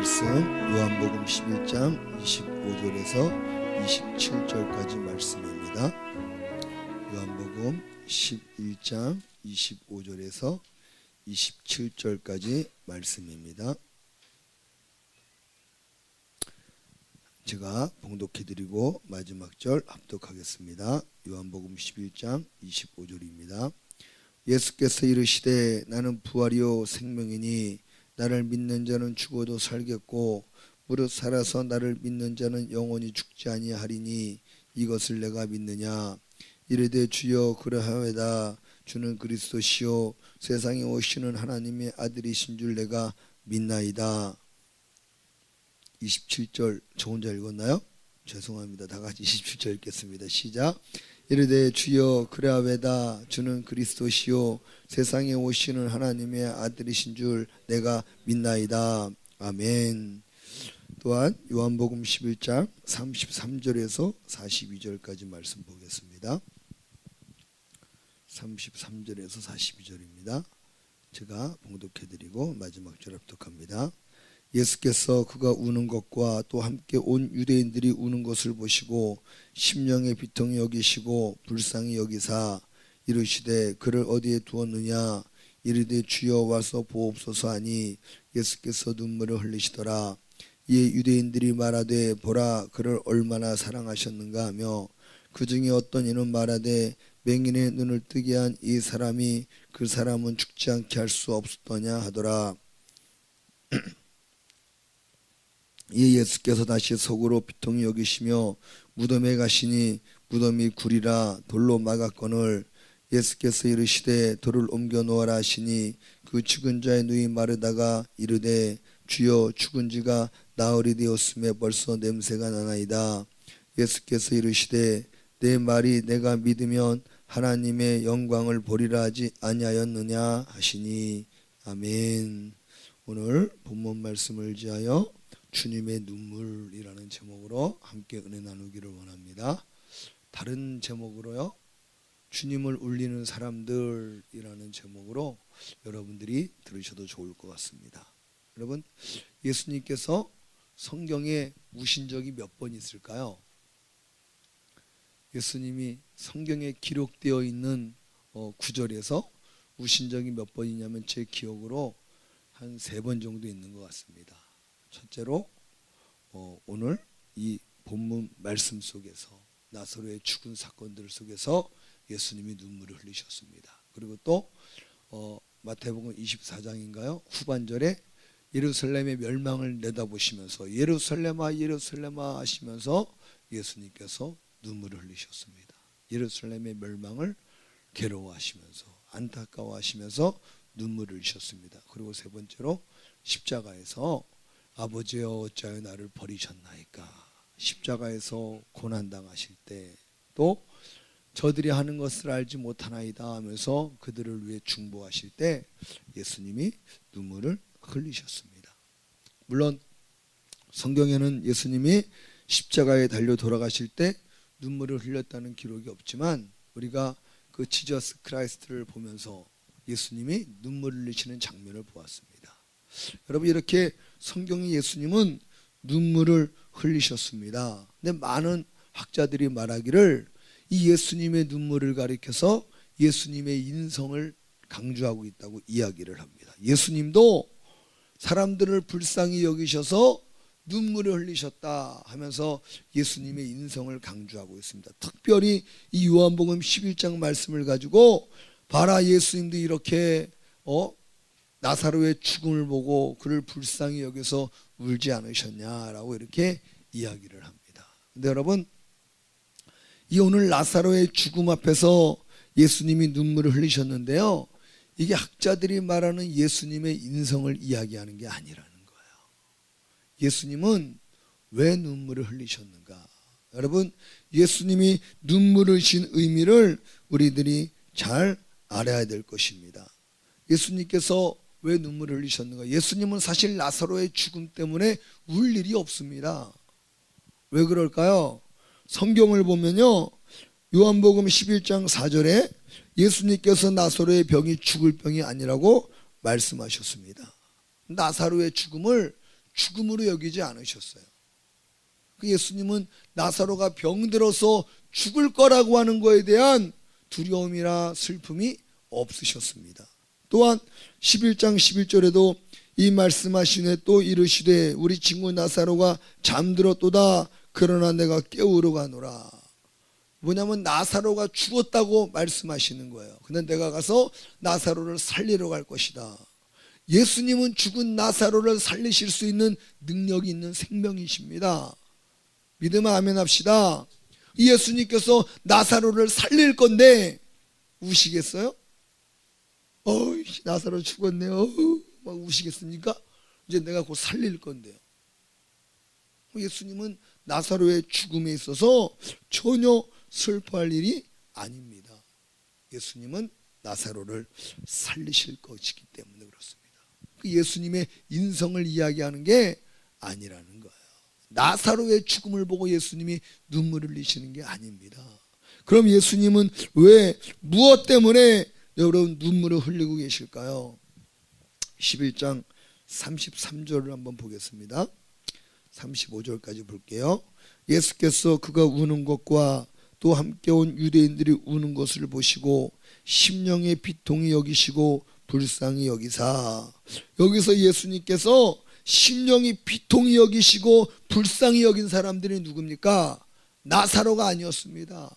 말씀 요한복음 11장 25절에서 27절까지 말씀입니다. 요한복음 11장 25절에서 27절까지 말씀입니다. 제가 봉독해드리고 마지막 절 합독하겠습니다. 요한복음 11장 25절입니다. 예수께서 이르시되 나는 부활이요 생명이니 나를 믿는 자는 죽어도 살겠고 무릇 살아서 나를 믿는 자는 영원히 죽지 아니하리니 이것을 내가 믿느냐. 이르되 주여 그러하외다. 주는 그리스도시요 세상에 오시는 하나님의 아들이신 줄 내가 믿나이다. 27절 저 혼자 읽었나요? 죄송합니다. 다 같이 27절 읽겠습니다. 시작. 이르되 주여 그러하외다. 주는 그리스도시요 세상에 오시는 하나님의 아들이신 줄 내가 믿나이다. 아멘. 또한 요한복음 11장 33절에서 42절까지 말씀 보겠습니다. 33절에서 42절입니다. 제가 봉독해드리고 마지막 절 합독합니다. 예수께서 그가 우는 것과 또 함께 온 유대인들이 우는 것을 보시고 심령의 비통히 여기시고 불쌍히 여기사 이르시되 그를 어디에 두었느냐. 이르되 주여 와서 보옵소서 하니 예수께서 눈물을 흘리시더라. 이에 유대인들이 말하되 보라 그를 얼마나 사랑하셨는가 하며 그 중에 어떤 이는 말하되 맹인의 눈을 뜨게 한 이 사람이 그 사람은 죽지 않게 할 수 없었더냐 하더라. 이에 예수께서 다시 속으로 비통히 여기시며 무덤에 가시니 무덤이 굴이라 돌로 막았거늘 예수께서 이르시되 돌을 옮겨 놓아라 하시니 그 죽은 자의 눈이 마르다가 이르되 주여 죽은 지가 나흘이 되었음에 벌써 냄새가 나나이다. 예수께서 이르시되 내 말이 내가 믿으면 하나님의 영광을 보리라 하지 아니하였느냐 하시니. 아멘. 오늘 본문 말씀을 의지하여 주님의 눈물이라는 제목으로 함께 은혜 나누기를 원합니다. 다른 제목으로요, 주님을 울리는 사람들이라는 제목으로 여러분들이 들으셔도 좋을 것 같습니다. 여러분, 예수님께서 성경에 우신 적이 몇 번 있을까요? 예수님이 성경에 기록되어 있는 구절에서 우신 적이 몇 번이냐면 제 기억으로 한 3번 정도 있는 것 같습니다. 첫째로 오늘 이 본문 말씀 속에서 나사로의 죽은 사건들 속에서 예수님이 눈물을 흘리셨습니다. 그리고 또 마태복음 24장인가요? 후반절에 예루살렘의 멸망을 내다보시면서 예루살렘아 예루살렘아 하시면서 예수님께서 눈물을 흘리셨습니다. 예루살렘의 멸망을 괴로워하시면서 안타까워하시면서 눈물을 흘리셨습니다. 그리고 세 번째로 십자가에서 아버지여 어찌하여 나를 버리셨나이까. 십자가에서 고난당하실 때 또 저들이 하는 것을 알지 못하나이다 하면서 그들을 위해 중보하실 때 예수님이 눈물을 흘리셨습니다. 물론 성경에는 예수님이 십자가에 달려 돌아가실 때 눈물을 흘렸다는 기록이 없지만 우리가 그 지저스 크라이스트를 보면서 예수님이 눈물을 흘리시는 장면을 보았습니다. 여러분, 이렇게 성경의 예수님은 눈물을 흘리셨습니다. 근데 많은 학자들이 말하기를 이 예수님의 눈물을 가리켜서 예수님의 인성을 강조하고 있다고 이야기를 합니다. 예수님도 사람들을 불쌍히 여기셔서 눈물을 흘리셨다 하면서 예수님의 인성을 강조하고 있습니다. 특별히 이 요한복음 11장 말씀을 가지고 봐라 예수님도 이렇게 나사로의 죽음을 보고 그를 불쌍히 여겨서 울지 않으셨냐라고 이렇게 이야기를 합니다. 근데 여러분, 이 오늘 나사로의 죽음 앞에서 예수님이 눈물을 흘리셨는데요, 이게 학자들이 말하는 예수님의 인성을 이야기하는 게 아니라는 거예요. 예수님은 왜 눈물을 흘리셨는가? 여러분, 예수님이 눈물을 흘리신 의미를 우리들이 잘 알아야 될 것입니다. 예수님께서 왜 눈물을 흘리셨는가? 예수님은 사실 나사로의 죽음 때문에 울 일이 없습니다. 왜 그럴까요? 성경을 보면요, 요한복음 11장 4절에 예수님께서 나사로의 병이 죽을 병이 아니라고 말씀하셨습니다. 나사로의 죽음을 죽음으로 여기지 않으셨어요. 그 예수님은 나사로가 병들어서 죽을 거라고 하는 거에 대한 두려움이나 슬픔이 없으셨습니다. 또한 11장 11절에도 이 말씀하신 후에 또 이르시되 우리 친구 나사로가 잠들었도다. 그러나 내가 깨우러 가노라. 뭐냐면 나사로가 죽었다고 말씀하시는 거예요. 근데 내가 가서 나사로를 살리러 갈 것이다. 예수님은 죽은 나사로를 살리실 수 있는 능력이 있는 생명이십니다. 믿으면 아멘 합시다. 이 예수님께서 나사로를 살릴 건데 우시겠어요? 나사로 죽었네요. 막 우시겠습니까? 이제 내가 곧 살릴 건데요. 예수님은 나사로의 죽음에 있어서 전혀 슬퍼할 일이 아닙니다. 예수님은 나사로를 살리실 것이기 때문에 그렇습니다. 그 예수님의 인성을 이야기하는 게 아니라는 거예요. 나사로의 죽음을 보고 예수님이 눈물을 흘리시는 게 아닙니다. 그럼 예수님은 왜 무엇 때문에 여러분 눈물을 흘리고 계실까요? 11장 33절을 한번 보겠습니다. 35절까지 볼게요. 예수께서 그가 우는 것과 또 함께 온 유대인들이 우는 것을 보시고 심령의 비통이 여기시고 불쌍히 여기사. 여기서 예수님께서 심령이 비통이 여기시고 불쌍히 여긴 사람들이 누굽니까? 나사로가 아니었습니다.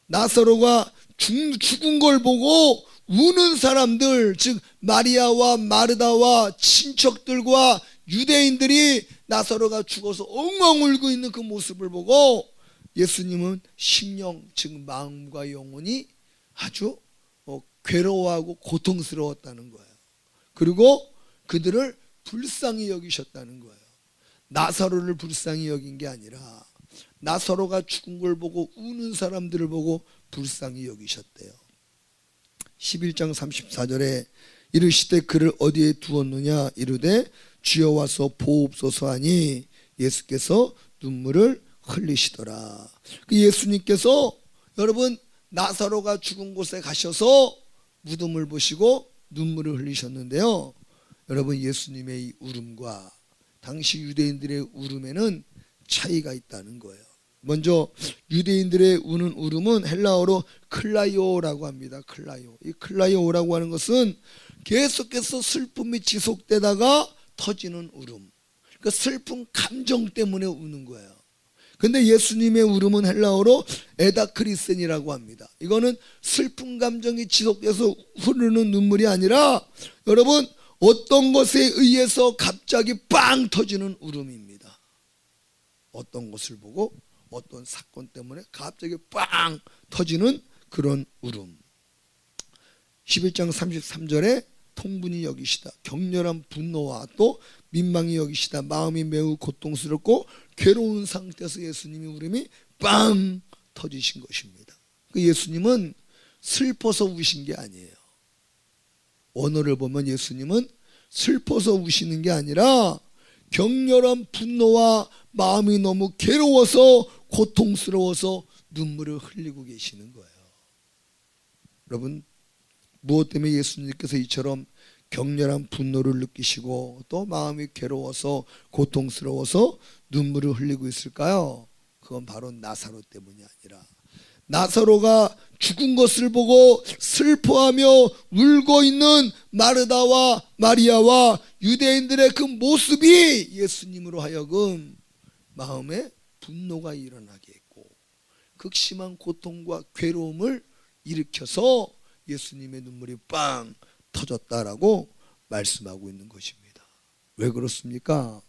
나사로가 죽은 걸 보고 우는 사람들, 즉 마리아와 마르다와 친척들과 유대인들이 나사로가 죽어서 엉엉 울고 있는 그 모습을 보고 예수님은 심령, 즉 마음과 영혼이 아주 괴로워하고 고통스러웠다는 거예요. 그리고 그들을 불쌍히 여기셨다는 거예요. 나사로를 불쌍히 여긴 게 아니라 나사로가 죽은 걸 보고 우는 사람들을 보고 불쌍히 여기셨대요. 11장 34절에 이르시되 그를 어디에 두었느냐 이르되 주여 와서 보옵소서 하니 예수께서 눈물을 흘리시더라. 그 예수님께서 여러분 나사로가 죽은 곳에 가셔서 무덤을 보시고 눈물을 흘리셨는데요. 여러분 예수님의 이 울음과 당시 유대인들의 울음에는 차이가 있다는 거예요. 먼저 유대인들의 우는 울음은 헬라어로 클라이오라고 합니다. 클라이오. 이 클라이오라고 하는 것은 계속해서 슬픔이 지속되다가 터지는 울음. 그 슬픈 감정 때문에 우는 거예요. 근데 예수님의 울음은 헬라어로 에다크리센이라고 합니다. 이거는 슬픈 감정이 지속돼서 흐르는 눈물이 아니라 여러분 어떤 것에 의해서 갑자기 빵 터지는 울음입니다. 어떤 것을 보고 어떤 사건 때문에 갑자기 빵 터지는 그런 울음. 11장 33절에 통분히 여기시다. 격렬한 분노와 또 민망히 여기시다. 마음이 매우 고통스럽고 괴로운 상태에서 예수님이 울음이 빵 터지신 것입니다. 그 예수님은 슬퍼서 우신 게 아니에요. 원어를 보면 예수님은 슬퍼서 우시는 게 아니라 격렬한 분노와 마음이 너무 괴로워서 고통스러워서 눈물을 흘리고 계시는 거예요. 여러분 무엇 때문에 예수님께서 이처럼 격렬한 분노를 느끼시고 또 마음이 괴로워서 고통스러워서 눈물을 흘리고 있을까요? 그건 바로 나사로 때문이 아니라 나사로가 죽은 것을 보고 슬퍼하며 울고 있는 마르다와 마리아와 유대인들의 그 모습이 예수님으로 하여금 마음에 분노가 일어나게 했고 극심한 고통과 괴로움을 일으켜서 예수님의 눈물이 빵 터졌다라고 말씀하고 있는 것입니다. 왜 그렇습니까?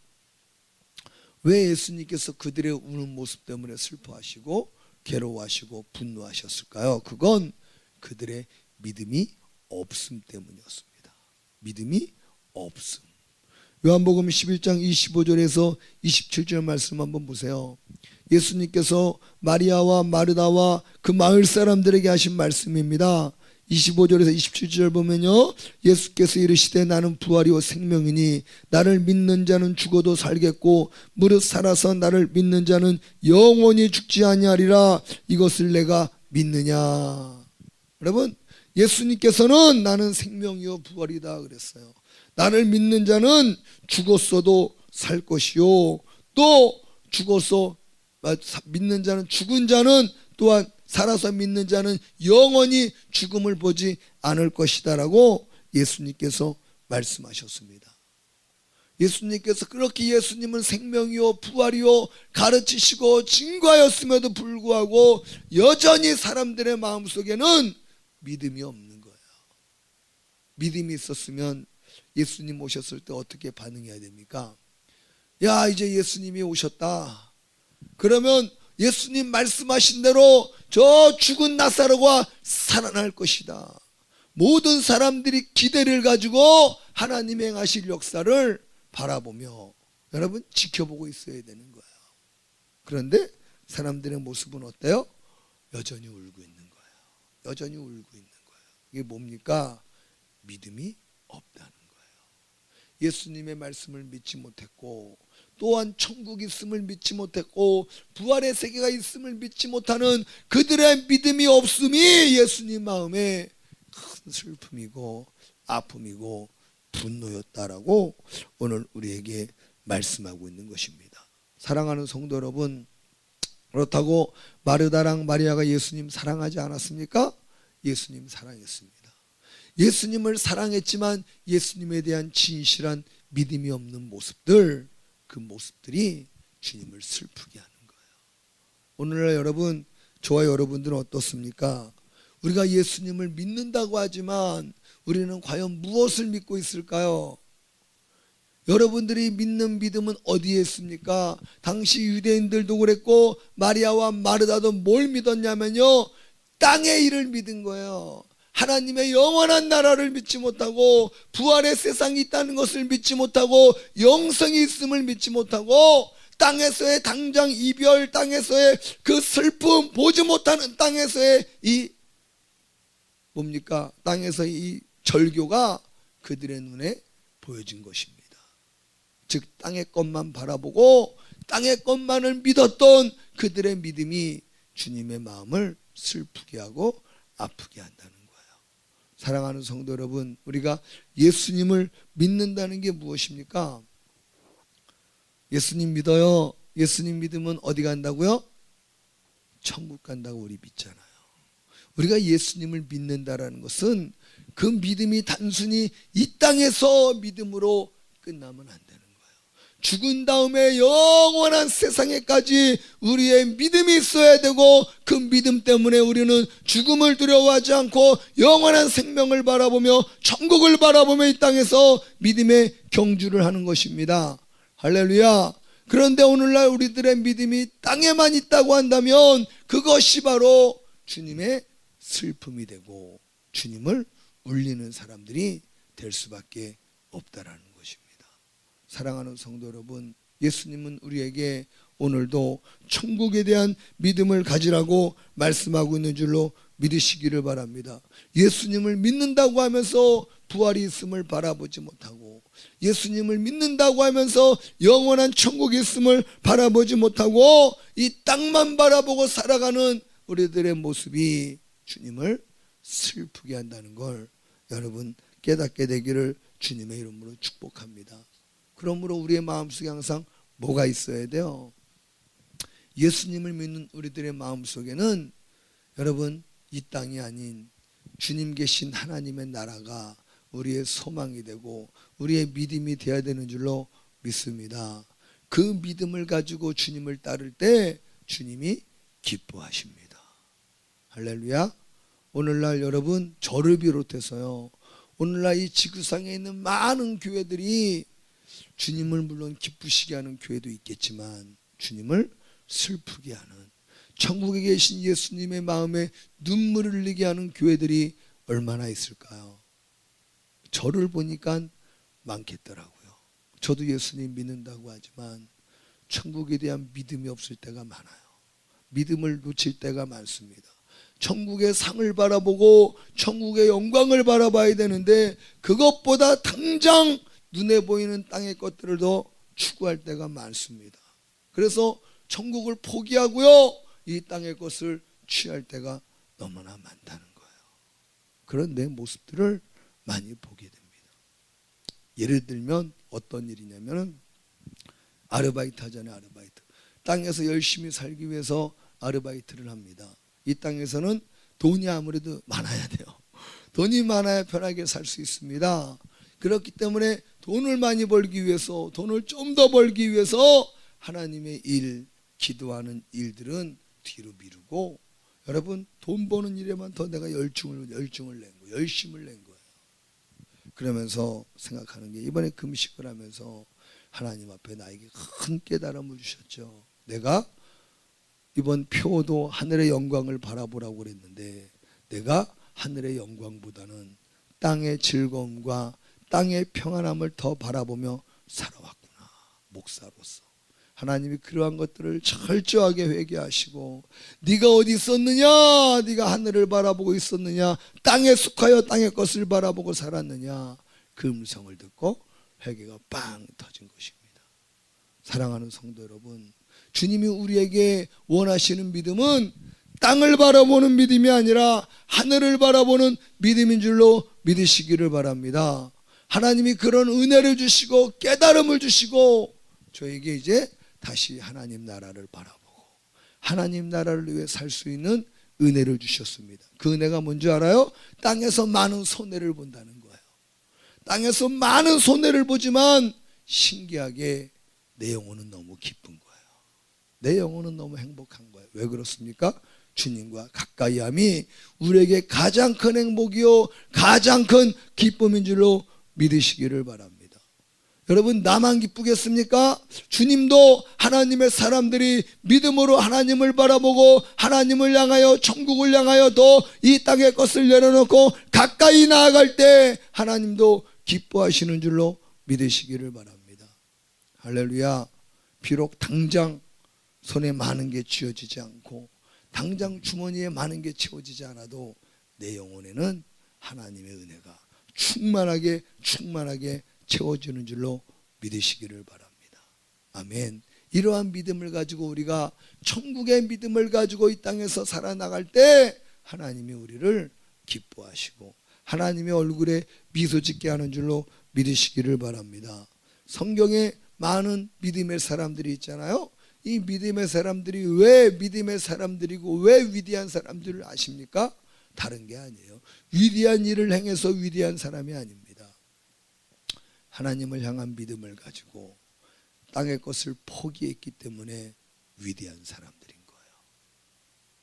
왜 예수님께서 그들의 우는 모습 때문에 슬퍼하시고 괴로워하시고 분노하셨을까요? 그건 그들의 믿음이 없음 때문이었습니다. 믿음이 없음. 요한복음 11장 25절에서 27절 말씀 한번 보세요. 예수님께서 마리아와 마르다와 그 마을 사람들에게 하신 말씀입니다. 25절에서 27절 보면요, 예수께서 이르시되 나는 부활이요 생명이니 나를 믿는 자는 죽어도 살겠고 무릇 살아서 나를 믿는 자는 영원히 죽지 아니하리라. 이것을 내가 믿느냐. 여러분 예수님께서는 나는 생명이요 부활이다 그랬어요. 나를 믿는 자는 죽었어도 살 것이요 또 죽어서 믿는 자는 죽은 자는 또한 살아서 믿는 자는 영원히 죽음을 보지 않을 것이다라고 예수님께서 말씀하셨습니다. 예수님께서 그렇게 예수님은 생명이요 부활이요 가르치시고 증거하였음에도 불구하고 여전히 사람들의 마음속에는 믿음이 없는 거예요. 믿음이 있었으면 예수님 오셨을 때 어떻게 반응해야 됩니까? 야, 이제 예수님이 오셨다. 그러면 예수님 말씀하신 대로 저 죽은 나사로가 살아날 것이다. 모든 사람들이 기대를 가지고 하나님의 행하실 역사를 바라보며 여러분 지켜보고 있어야 되는 거예요. 그런데 사람들의 모습은 어때요? 여전히 울고 있는 거예요. 여전히 울고 있는 거예요. 이게 뭡니까? 믿음이 없다는 거예요. 예수님의 말씀을 믿지 못했고 또한 천국이 있음을 믿지 못했고 부활의 세계가 있음을 믿지 못하는 그들의 믿음이 없음이 예수님 마음에 큰 슬픔이고 아픔이고 분노였다라고 오늘 우리에게 말씀하고 있는 것입니다. 사랑하는 성도 여러분, 그렇다고 마르다랑 마리아가 예수님 사랑하지 않았습니까? 예수님 사랑했습니다. 예수님을 사랑했지만 예수님에 대한 진실한 믿음이 없는 모습들, 그 모습들이 주님을 슬프게 하는 거예요. 오늘날 여러분, 저와 여러분들은 어떻습니까? 우리가 예수님을 믿는다고 하지만 우리는 과연 무엇을 믿고 있을까요? 여러분들이 믿는 믿음은 어디에 있습니까? 당시 유대인들도 그랬고 마리아와 마르다도 뭘 믿었냐면요, 땅의 일을 믿은 거예요. 하나님의 영원한 나라를 믿지 못하고 부활의 세상이 있다는 것을 믿지 못하고 영생이 있음을 믿지 못하고 땅에서의 당장 이별, 땅에서의 그 슬픔, 보지 못하는 땅에서의 이 뭡니까? 땅에서 이 절교가 그들의 눈에 보여진 것입니다. 즉 땅의 것만 바라보고 땅의 것만을 믿었던 그들의 믿음이 주님의 마음을 슬프게 하고 아프게 한다는 거예요. 사랑하는 성도 여러분, 우리가 예수님을 믿는다는 게 무엇입니까? 예수님 믿어요. 예수님 믿으면 어디 간다고요? 천국 간다고 우리 믿잖아요. 우리가 예수님을 믿는다라는 것은 그 믿음이 단순히 이 땅에서 믿음으로 끝나면 안 되는 거예요. 죽은 다음에 영원한 세상에까지 우리의 믿음이 있어야 되고 그 믿음 때문에 우리는 죽음을 두려워하지 않고 영원한 생명을 바라보며 천국을 바라보며 이 땅에서 믿음의 경주를 하는 것입니다. 할렐루야. 그런데 오늘날 우리들의 믿음이 땅에만 있다고 한다면 그것이 바로 주님의 슬픔이 되고 주님을 울리는 사람들이 될 수밖에 없다라는 것입니다. 사랑하는 성도 여러분, 예수님은 우리에게 오늘도 천국에 대한 믿음을 가지라고 말씀하고 있는 줄로 믿으시기를 바랍니다. 예수님을 믿는다고 하면서 부활이 있음을 바라보지 못하고 예수님을 믿는다고 하면서 영원한 천국이 있음을 바라보지 못하고 이 땅만 바라보고 살아가는 우리들의 모습이 주님을 슬프게 한다는 걸 여러분 깨닫게 되기를 주님의 이름으로 축복합니다. 그러므로 우리의 마음속에 항상 뭐가 있어야 돼요? 예수님을 믿는 우리들의 마음속에는 여러분 이 땅이 아닌 주님 계신 하나님의 나라가 우리의 소망이 되고 우리의 믿음이 되어야 되는 줄로 믿습니다. 그 믿음을 가지고 주님을 따를 때 주님이 기뻐하십니다. 할렐루야. 오늘날 여러분 저를 비롯해서요, 오늘날 이 지구상에 있는 많은 교회들이 주님을 물론 기쁘시게 하는 교회도 있겠지만 주님을 슬프게 하는, 천국에 계신 예수님의 마음에 눈물을 흘리게 하는 교회들이 얼마나 있을까요? 저를 보니까 많겠더라고요. 저도 예수님 믿는다고 하지만 천국에 대한 믿음이 없을 때가 많아요. 믿음을 놓칠 때가 많습니다. 천국의 상을 바라보고 천국의 영광을 바라봐야 되는데 그것보다 당장 눈에 보이는 땅의 것들을 더 추구할 때가 많습니다. 그래서 천국을 포기하고요, 이 땅의 것을 취할 때가 너무나 많다는 거예요. 그런 내 모습들을 많이 보게 됩니다. 예를 들면 어떤 일이냐면 아르바이트 하잖아요. 아르바이트. 땅에서 열심히 살기 위해서 아르바이트를 합니다. 이 땅에서는 돈이 아무래도 많아야 돼요. 돈이 많아야 편하게 살 수 있습니다. 그렇기 때문에 돈을 많이 벌기 위해서, 돈을 좀 더 벌기 위해서 하나님의 일, 기도하는 일들은 뒤로 미루고, 여러분 돈 버는 일에만 더 내가 열중을 낸 거예요. 열심을 낸 거예요. 그러면서 생각하는 게, 이번에 금식을 하면서 하나님 앞에 나에게 큰 깨달음을 주셨죠. 내가 이번 표도 하늘의 영광을 바라보라고 그랬는데, 내가 하늘의 영광보다는 땅의 즐거움과 땅의 평안함을 더 바라보며 살아왔구나. 목사로서 하나님이 그러한 것들을 철저하게 회개하시고, 네가 어디 있었느냐, 네가 하늘을 바라보고 있었느냐, 땅에 속하여 땅의 것을 바라보고 살았느냐, 그 음성을 듣고 회개가 빵 터진 것입니다. 사랑하는 성도 여러분, 주님이 우리에게 원하시는 믿음은 땅을 바라보는 믿음이 아니라 하늘을 바라보는 믿음인 줄로 믿으시기를 바랍니다. 하나님이 그런 은혜를 주시고 깨달음을 주시고, 저에게 이제 다시 하나님 나라를 바라보고 하나님 나라를 위해 살 수 있는 은혜를 주셨습니다. 그 은혜가 뭔지 알아요? 땅에서 많은 손해를 본다는 거예요. 땅에서 많은 손해를 보지만 신기하게 내 영혼은 너무 기쁜 거예요. 내 영혼은 너무 행복한 거예요. 왜 그렇습니까? 주님과 가까이함이 우리에게 가장 큰 행복이요 가장 큰 기쁨인 줄로 믿으시기를 바랍니다. 여러분, 나만 기쁘겠습니까? 주님도 하나님의 사람들이 믿음으로 하나님을 바라보고 하나님을 향하여 천국을 향하여 이 땅의 것을 내려놓고 가까이 나아갈 때 하나님도 기뻐하시는 줄로 믿으시기를 바랍니다. 할렐루야. 비록 당장 손에 많은 게 쥐어지지 않고 당장 주머니에 많은 게 채워지지 않아도 내 영혼에는 하나님의 은혜가 충만하게 채워지는 줄로 믿으시기를 바랍니다. 아멘. 이러한 믿음을 가지고 우리가 천국의 믿음을 가지고 이 땅에서 살아나갈 때 하나님이 우리를 기뻐하시고 하나님의 얼굴에 미소 짓게 하는 줄로 믿으시기를 바랍니다. 성경에 많은 믿음의 사람들이 있잖아요. 이 믿음의 사람들이 왜 믿음의 사람들이고 왜 위대한 사람들을 아십니까? 다른 게 아니에요. 위대한 일을 행해서 위대한 사람이 아닙니다. 하나님을 향한 믿음을 가지고 땅의 것을 포기했기 때문에 위대한 사람들인 거예요.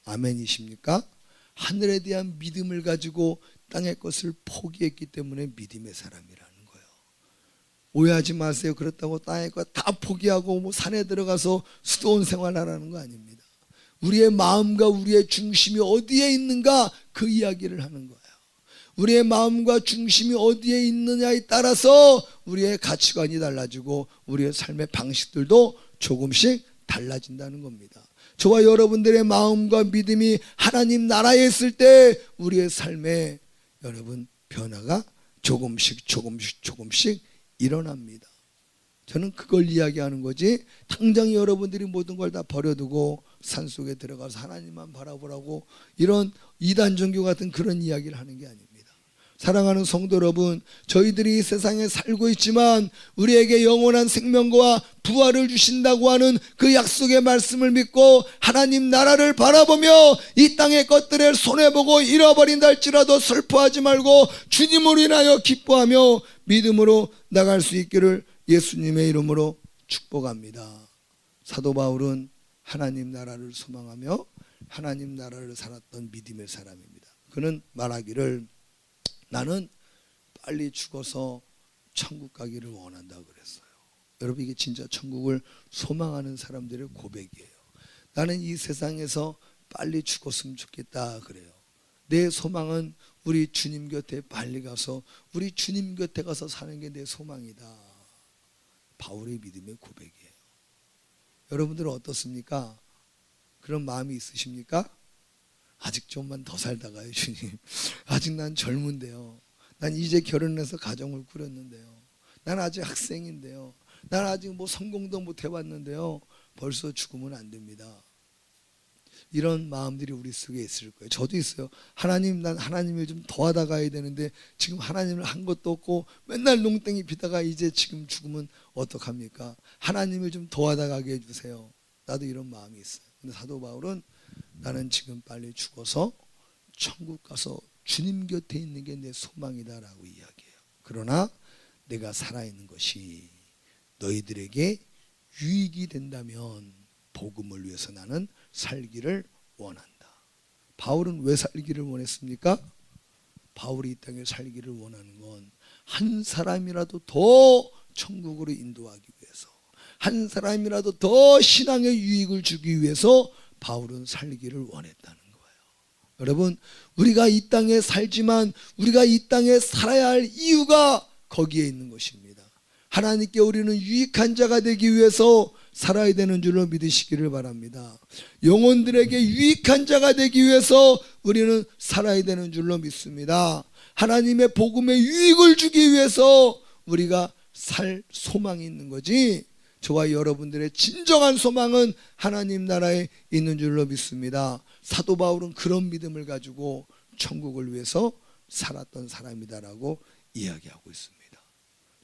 아멘이십니까? 하늘에 대한 믿음을 가지고 땅의 것을 포기했기 때문에 믿음의 사람이라는 거예요. 오해하지 마세요. 그렇다고 땅의 것 다 포기하고 산에 들어가서 수도원 생활하라는 거 아닙니다. 우리의 마음과 우리의 중심이 어디에 있는가, 그 이야기를 하는 거예요. 우리의 마음과 중심이 어디에 있느냐에 따라서 우리의 가치관이 달라지고 우리의 삶의 방식들도 조금씩 달라진다는 겁니다. 저와 여러분들의 마음과 믿음이 하나님 나라에 있을 때 우리의 삶에 여러분 변화가 조금씩 일어납니다. 저는 그걸 이야기하는 거지, 당장 여러분들이 모든 걸 다 버려두고 산속에 들어가서 하나님만 바라보라고 이런 이단 종교 같은 그런 이야기를 하는 게 아닙니다. 사랑하는 성도 여러분, 저희들이 이 세상에 살고 있지만 우리에게 영원한 생명과 부활을 주신다고 하는 그 약속의 말씀을 믿고 하나님 나라를 바라보며 이 땅의 것들을 손해보고 잃어버린다 할지라도 슬퍼하지 말고 주님으로 인하여 기뻐하며 믿음으로 나갈 수 있기를 예수님의 이름으로 축복합니다. 사도 바울은 하나님 나라를 소망하며 하나님 나라를 살았던 믿음의 사람입니다. 그는 말하기를, 나는 빨리 죽어서 천국 가기를 원한다고 그랬어요. 여러분, 이게 진짜 천국을 소망하는 사람들의 고백이에요. 나는 이 세상에서 빨리 죽었으면 좋겠다 그래요. 내 소망은 우리 주님 곁에 빨리 가서 우리 주님 곁에 가서 사는 게 내 소망이다. 바울의 믿음의 고백이에요. 여러분들은 어떻습니까? 그런 마음이 있으십니까? 아직 좀만 더 살다가요, 주님. 아직 난 젊은데요. 난 이제 결혼해서 가정을 꾸렸는데요. 난 아직 학생인데요. 난 아직 성공도 못 해봤는데요. 벌써 죽으면 안 됩니다. 이런 마음들이 우리 속에 있을 거예요. 저도 있어요. 하나님, 난 하나님을 좀 도와다 가야 되는데 지금 하나님을 한 것도 없고 맨날 농땡이 피다가 이제 지금 죽으면 어떡합니까? 하나님을 좀 도와다 가게 해주세요. 나도 이런 마음이 있어요. 근데 사도 바울은 나는 지금 빨리 죽어서 천국 가서 주님 곁에 있는 게 내 소망이다라고 이야기해요. 그러나 내가 살아있는 것이 너희들에게 유익이 된다면 복음을 위해서 나는 살기를 원한다. 바울은 왜 살기를 원했습니까? 바울이 이 땅에 살기를 원하는 건 한 사람이라도 더 천국으로 인도하기 위해서, 한 사람이라도 더 신앙의 유익을 주기 위해서 바울은 살기를 원했다는 거예요. 여러분, 우리가 이 땅에 살지만 우리가 이 땅에 살아야 할 이유가 거기에 있는 것입니다. 하나님께 우리는 유익한 자가 되기 위해서 살아야 되는 줄로 믿으시기를 바랍니다. 영혼들에게 유익한 자가 되기 위해서 우리는 살아야 되는 줄로 믿습니다. 하나님의 복음에 유익을 주기 위해서 우리가 살 소망이 있는 거지, 저와 여러분들의 진정한 소망은 하나님 나라에 있는 줄로 믿습니다. 사도 바울은 그런 믿음을 가지고 천국을 위해서 살았던 사람이다라고 이야기하고 있습니다.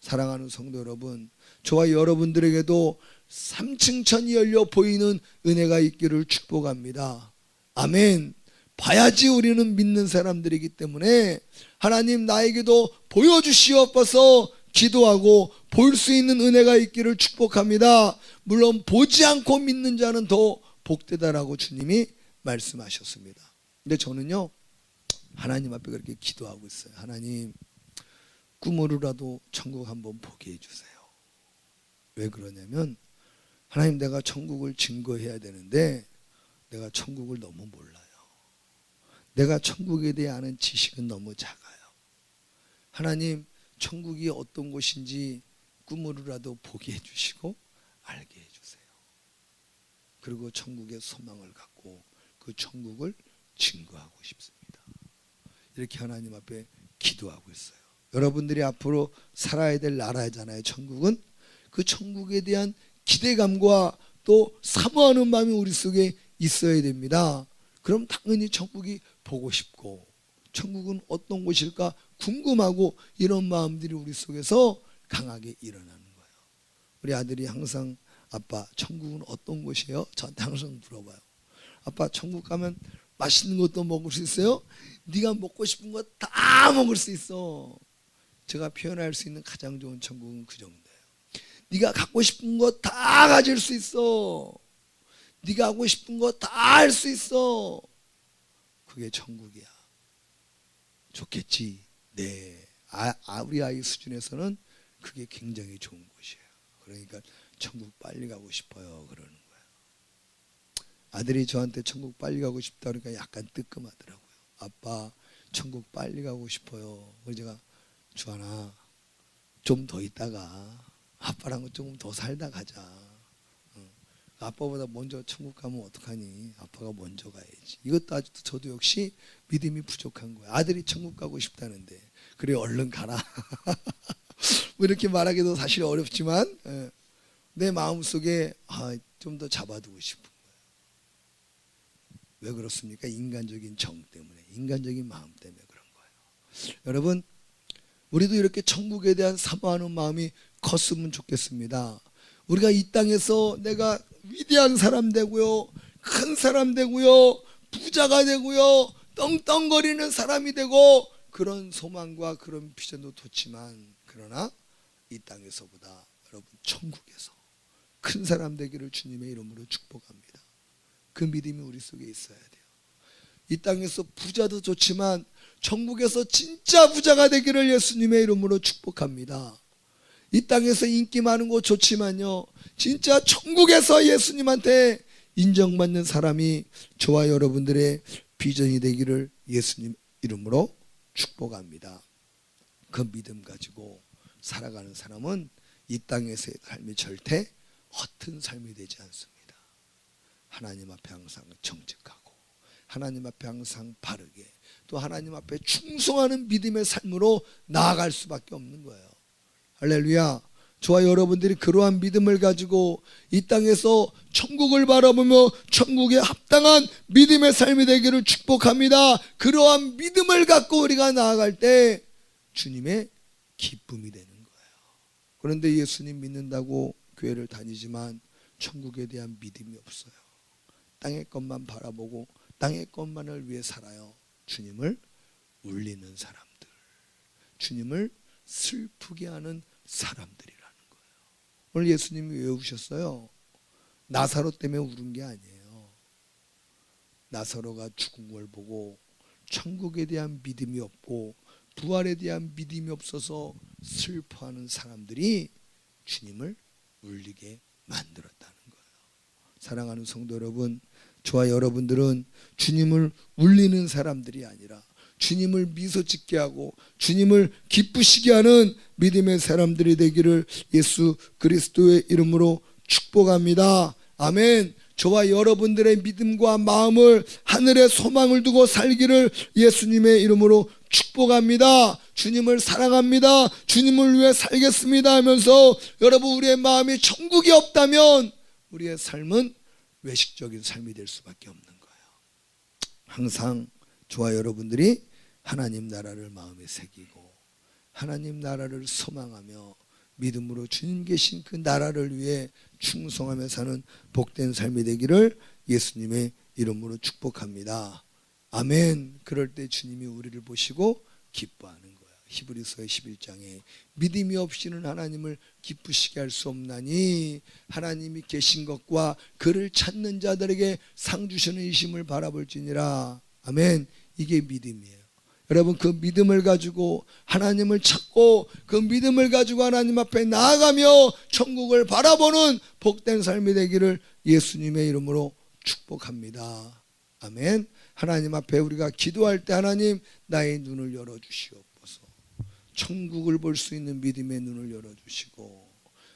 사랑하는 성도 여러분, 저와 여러분들에게도 3층 천이 열려 보이는 은혜가 있기를 축복합니다. 아멘. 봐야지 우리는 믿는 사람들이기 때문에 하나님 나에게도 보여주시옵소서 기도하고 볼 수 있는 은혜가 있기를 축복합니다. 물론 보지 않고 믿는 자는 더 복되다라고 주님이 말씀하셨습니다. 근데 저는요, 하나님 앞에 그렇게 기도하고 있어요. 하나님, 꿈으로라도 천국 한번 보게 해주세요. 왜 그러냐면, 하나님, 내가 천국을 증거해야 되는데 내가 천국을 너무 몰라요. 내가 천국에 대해 아는 지식은 너무 작아요. 하나님, 천국이 어떤 곳인지 꿈으로라도 보게 해주시고 알게 해주세요. 그리고 천국의 소망을 갖고 그 천국을 증거하고 싶습니다. 이렇게 하나님 앞에 기도하고 있어요. 여러분들이 앞으로 살아야 될 나라잖아요. 천국은. 그 천국에 대한 기대감과 또 사모하는 마음이 우리 속에 있어야 됩니다. 그럼 당연히 천국이 보고 싶고 천국은 어떤 곳일까 궁금하고 이런 마음들이 우리 속에서 강하게 일어나는 거예요. 우리 아들이 항상 아빠 천국은 어떤 곳이에요? 저한테 항상 물어봐요. 아빠 천국 가면 맛있는 것도 먹을 수 있어요? 네가 먹고 싶은 거 다 먹을 수 있어. 제가 표현할 수 있는 가장 좋은 천국은 그 정도예요. 네가 갖고 싶은 거 다 가질 수 있어. 네가 하고 싶은 거 다 할 수 있어. 그게 천국이야. 좋겠지. 네. 우리 아이 수준에서는 그게 굉장히 좋은 곳이에요. 그러니까 천국 빨리 가고 싶어요. 그러는 거예요. 아들이 저한테 천국 빨리 가고 싶다 그러니까 약간 뜨끔하더라고요. 아빠 천국 빨리 가고 싶어요. 그래서 제가 주하나 좀 더 있다가 아빠랑 조금 더 살다 가자. 아빠보다 먼저 천국 가면 어떡하니? 아빠가 먼저 가야지. 이것도 아직도 저도 역시 믿음이 부족한 거예요. 아들이 천국 가고 싶다는데 그래 얼른 가라. 뭐 이렇게 말하기도 사실 어렵지만 내 마음속에 좀 더 잡아두고 싶은 거예요. 왜 그렇습니까? 인간적인 정 때문에, 인간적인 마음 때문에 그런 거예요. 여러분, 우리도 이렇게 천국에 대한 사모하는 마음이 컸으면 좋겠습니다. 우리가 이 땅에서 내가 위대한 사람 되고요, 큰 사람 되고요, 부자가 되고요, 떵떵거리는 사람이 되고 그런 소망과 그런 비전도 좋지만, 그러나 이 땅에서보다 여러분 천국에서 큰 사람 되기를 주님의 이름으로 축복합니다. 그 믿음이 우리 속에 있어야 돼요. 이 땅에서 부자도 좋지만 천국에서 진짜 부자가 되기를 예수님의 이름으로 축복합니다. 이 땅에서 인기 많은 거 좋지만요, 진짜 천국에서 예수님한테 인정받는 사람이 저와 여러분들의 비전이 되기를 예수님 이름으로 축복합니다. 그 믿음 가지고 살아가는 사람은 이 땅에서의 삶이 절대 허튼 삶이 되지 않습니다. 하나님 앞에 항상 정직하고 하나님 앞에 항상 바르게 또 하나님 앞에 충성하는 믿음의 삶으로 나아갈 수밖에 없는 거예요. 할렐루야. 저와 여러분들이 그러한 믿음을 가지고 이 땅에서 천국을 바라보며 천국에 합당한 믿음의 삶이 되기를 축복합니다. 그러한 믿음을 갖고 우리가 나아갈 때 주님의 기쁨이 되는 거예요. 그런데 예수님 믿는다고 교회를 다니지만 천국에 대한 믿음이 없어요. 땅의 것만 바라보고 땅의 것만을 위해 살아요. 주님을 울리는 사람들, 주님을 슬프게 하는 사람들이라는 거예요. 오늘 예수님이 왜 우셨어요? 나사로 때문에 울은 게 아니에요. 나사로가 죽은 걸 보고 천국에 대한 믿음이 없고 부활에 대한 믿음이 없어서 슬퍼하는 사람들이 주님을 울리게 만들었다는 거예요. 사랑하는 성도 여러분, 저와 여러분들은 주님을 울리는 사람들이 아니라 주님을 미소 짓게 하고 주님을 기쁘시게 하는 믿음의 사람들이 되기를 예수 그리스도의 이름으로 축복합니다. 아멘. 저와 여러분들의 믿음과 마음을 하늘에 소망을 두고 살기를 예수님의 이름으로 축복합니다. 주님을 사랑합니다. 주님을 위해 살겠습니다 하면서 여러분, 우리의 마음이 천국이 없다면 우리의 삶은 외식적인 삶이 될 수밖에 없는 거예요. 항상 저와 여러분들이 하나님 나라를 마음에 새기고 하나님 나라를 소망하며 믿음으로 주님 계신 그 나라를 위해 충성하며 사는 복된 삶이 되기를 예수님의 이름으로 축복합니다. 아멘. 그럴 때 주님이 우리를 보시고 기뻐하는 거예요. 히브리서 11장에 믿음이 없이는 하나님을 기쁘시게 할 수 없나니 하나님이 계신 것과 그를 찾는 자들에게 상 주시는 이심을 바라볼지니라. 아멘. 이게 믿음이에요. 여러분, 그 믿음을 가지고 하나님을 찾고 그 믿음을 가지고 하나님 앞에 나아가며 천국을 바라보는 복된 삶이 되기를 예수님의 이름으로 축복합니다. 아멘. 하나님 앞에 우리가 기도할 때 하나님, 나의 눈을 열어주시옵소서. 천국을 볼 수 있는 믿음의 눈을 열어주시고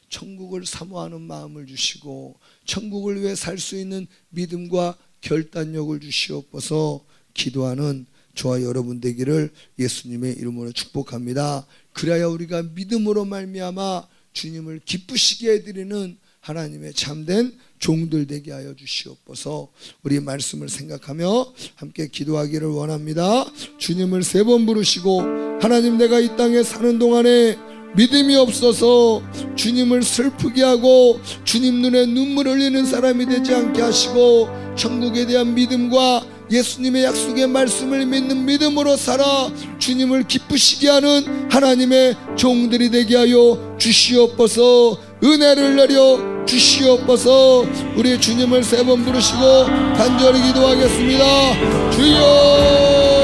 천국을 사모하는 마음을 주시고 천국을 위해 살 수 있는 믿음과 결단력을 주시옵소서. 기도하는 저와 여러분 되기를 예수님의 이름으로 축복합니다. 그래야 우리가 믿음으로 말미암아 주님을 기쁘시게 해드리는 하나님의 참된 종들 되게 하여 주시옵소서. 우리 말씀을 생각하며 함께 기도하기를 원합니다. 주님을 3번 부르시고, 하나님, 내가 이 땅에 사는 동안에 믿음이 없어서 주님을 슬프게 하고 주님 눈에 눈물 흘리는 사람이 되지 않게 하시고 천국에 대한 믿음과 예수님의 약속의 말씀을 믿는 믿음으로 살아 주님을 기쁘시게 하는 하나님의 종들이 되게 하여 주시옵소서. 은혜를 내려 주시옵소서. 우리 주님을 3번 부르시고 간절히 기도하겠습니다. 주여.